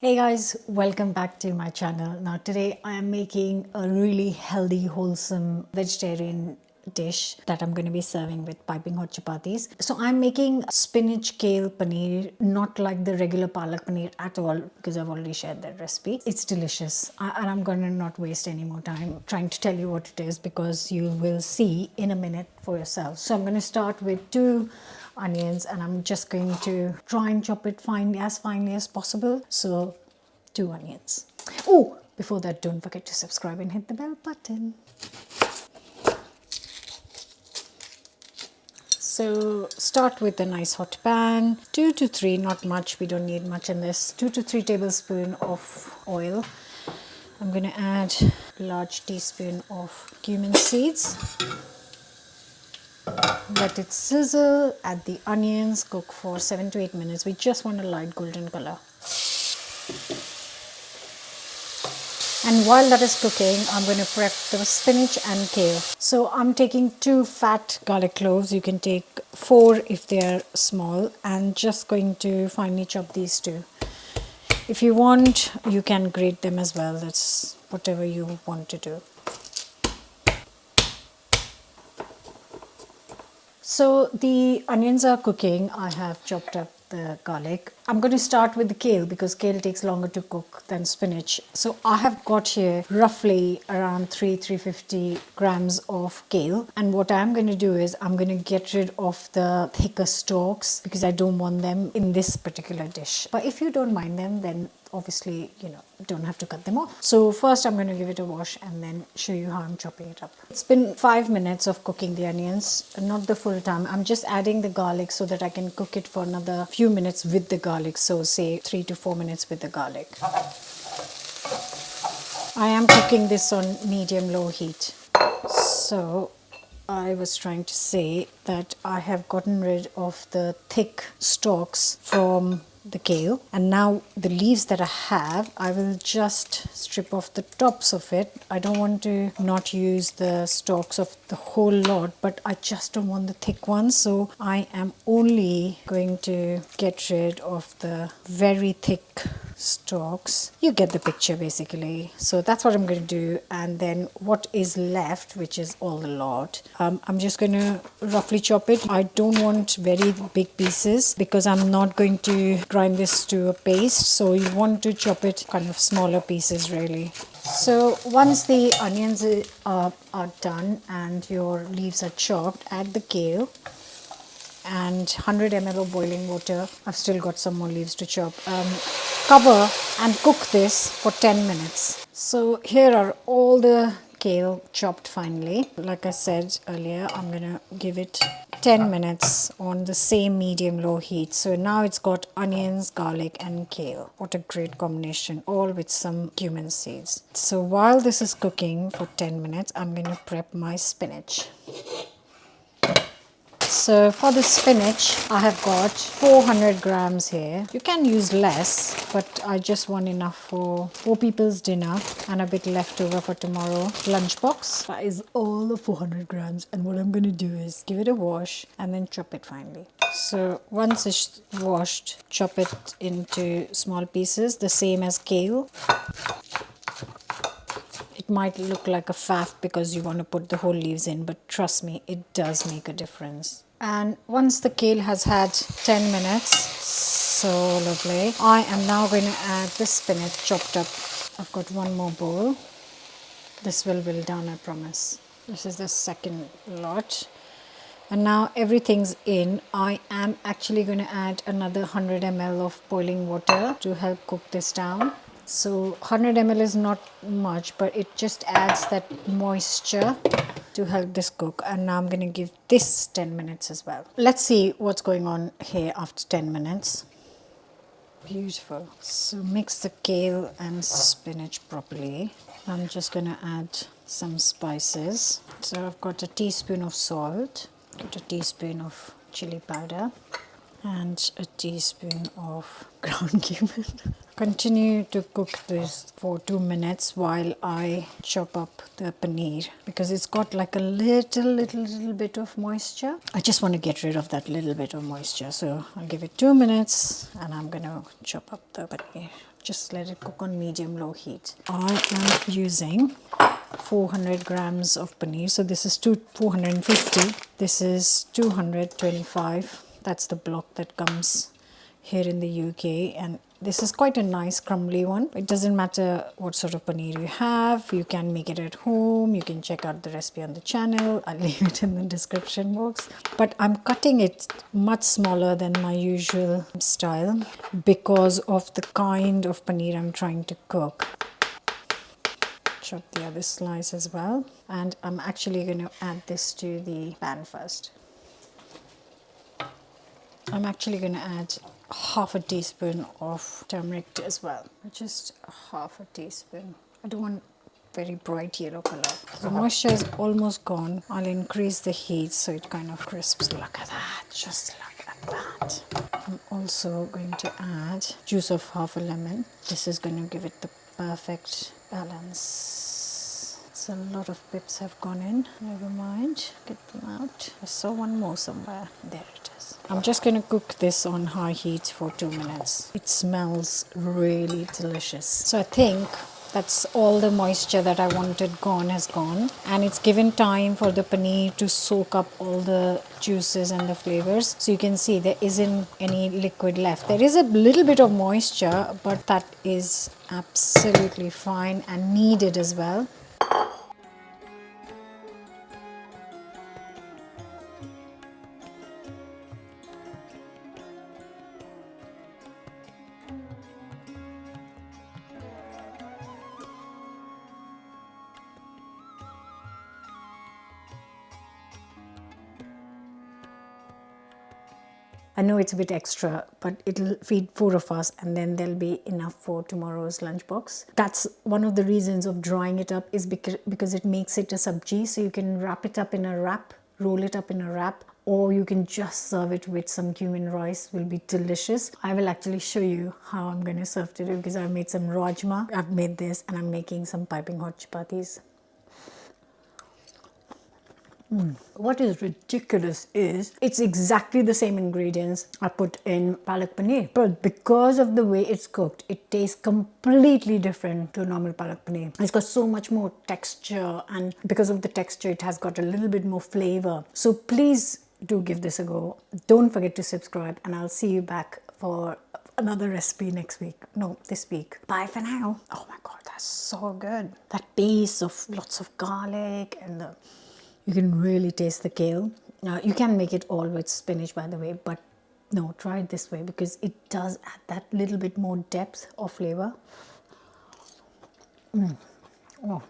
Hey guys, welcome back to my channel. Now today I am making a really healthy, wholesome vegetarian dish that I'm going to be serving with piping hot chapatis. So I'm making spinach kale paneer, not like the regular palak paneer at all because I've already shared that recipe. It's delicious and I'm going to not waste any more time trying to tell you what it is because you will see in a minute for yourself. So I'm going to start with two onions and I'm just going to try and chop it as finely as possible. So 2 onions. Oh, before that, don't forget to subscribe and hit the bell button. So start with a nice hot pan, 2 to 3, not much, we don't need much in this, 2 to 3 tablespoons of oil. I'm going to add a large teaspoon of cumin seeds. Let it sizzle, add the onions, cook for 7 to 8 minutes. We just want a light golden color. And while that is cooking, I'm going to prep the spinach and kale. So I'm taking 2 fat garlic cloves. You can take 4 if they're small, and just going to finely chop these 2. If you want, you can grate them as well. That's whatever you want to do. So the onions are cooking. I have chopped up the garlic. I'm going to start with the kale because kale takes longer to cook than spinach. So I have got here roughly around 350 grams of kale. And what I'm going to do is I'm going to get rid of the thicker stalks because I don't want them in this particular dish. But if you don't mind them, then obviously, don't have to cut them off. So first I'm going to give it a wash and then show you how I'm chopping it up. It's been 5 minutes of cooking the onions, not the full time. I'm just adding the garlic so that I can cook it for another few minutes with the garlic. So say 3 to 4 minutes with the garlic. I am cooking this on medium-low heat. So I was trying to say that I have gotten rid of the thick stalks from the kale, and now the leaves that I have, I will just strip off the tops of it. I don't want to not use the stalks of the whole lot, but I just don't want the thick ones, so I am only going to get rid of the very thick stalks. You get the picture basically. So that's what I'm going to do, and then what is left, which is all the lot, I'm just going to roughly chop it. I don't want very big pieces because I'm not going to grind this to a paste, so you want to chop it kind of smaller pieces really. So once the onions are done and your leaves are chopped, add the kale and 100 ml of boiling water. I've still got some more leaves to chop. Cover and cook this for 10 minutes. So here are all the kale chopped finely. Like I said earlier, I'm gonna give it 10 minutes on the same medium-low heat. So now it's got onions, garlic and kale. What a great combination, all with some cumin seeds. So while this is cooking for 10 minutes, I'm gonna prep my spinach. So for the spinach, I have got 400 grams here. You can use less, but I just want enough for 4 people's dinner and a bit left over for tomorrow lunchbox. That is all the 400 grams. And what I'm going to do is give it a wash and then chop it finely. So once it's washed, chop it into small pieces, the same as kale. It might look like a faff because you want to put the whole leaves in, but trust me, it does make a difference. And once the kale has had 10 minutes, so lovely, I am now going to add the spinach chopped up. I've got one more bowl. This will wilt down, I promise. This is the second lot. And now everything's in. I am actually going to add another 100 ml of boiling water to help cook this down. So 100 ml is not much, but it just adds that moisture to help this cook. And now I'm going to give this 10 minutes as well. Let's see what's going on here after 10 minutes. Beautiful. So mix the kale and spinach properly. I'm just going to add some spices. So I've got a teaspoon of salt, got a teaspoon of chili powder, and a teaspoon of ground cumin. Continue to cook this for 2 minutes while I chop up the paneer because it's got like a little bit of moisture. I just want to get rid of that little bit of moisture. So I'll give it 2 minutes and I'm going to chop up the paneer. just let it cook on medium-low heat. I am using 400 grams of paneer. So this is 450. This is 225. That's the block that comes here in the UK, and this is quite a nice crumbly one. It doesn't matter what sort of paneer you have. You can make it at home. You can check out the recipe on the channel. I'll leave it in the description box. But I'm cutting it much smaller than my usual style because of the kind of paneer I'm trying to cook. Chop the other slice as well, and I'm actually going to add this to the pan first. I'm actually going to add half a teaspoon of turmeric as well, just half a teaspoon. I don't want very bright yellow color. The moisture is almost gone. I'll increase the heat so it kind of crisps. Look at that, just look at that. I'm also going to add juice of half a lemon. This is going to give it the perfect balance. So a lot of pips have gone in. Never mind, get them out. I saw one more somewhere. There it is. I'm just going to cook this on high heat for 2 minutes. It smells really delicious. So I think that's all the moisture that I wanted gone has gone, and it's given time for the paneer to soak up all the juices and the flavors. So you can see there isn't any liquid left. There is a little bit of moisture, but that is absolutely fine and needed as well. I know it's a bit extra, but it'll feed 4 of us and then there'll be enough for tomorrow's lunchbox. That's one of the reasons of drying it up, is because it makes it a sabji. So you can wrap it up in a wrap, roll it up in a wrap, or you can just serve it with some cumin rice. Will be delicious. I will actually show you how I'm going to serve today because I've made some rajma. I've made this and I'm making some piping hot chapatis. What is ridiculous is it's exactly the same ingredients I put in palak paneer, but because of the way it's cooked, it tastes completely different to normal palak paneer. It's got so much more texture, and because of the texture, it has got a little bit more flavor. So please do give this a go. Don't forget to subscribe, and I'll see you back for another recipe next week. No, this week. Bye for now. Oh my God, that's so good. That base of lots of garlic and you can really taste the kale. You can make it all with spinach, by the way, but no, try it this way because it does add that little bit more depth of flavor. Oh.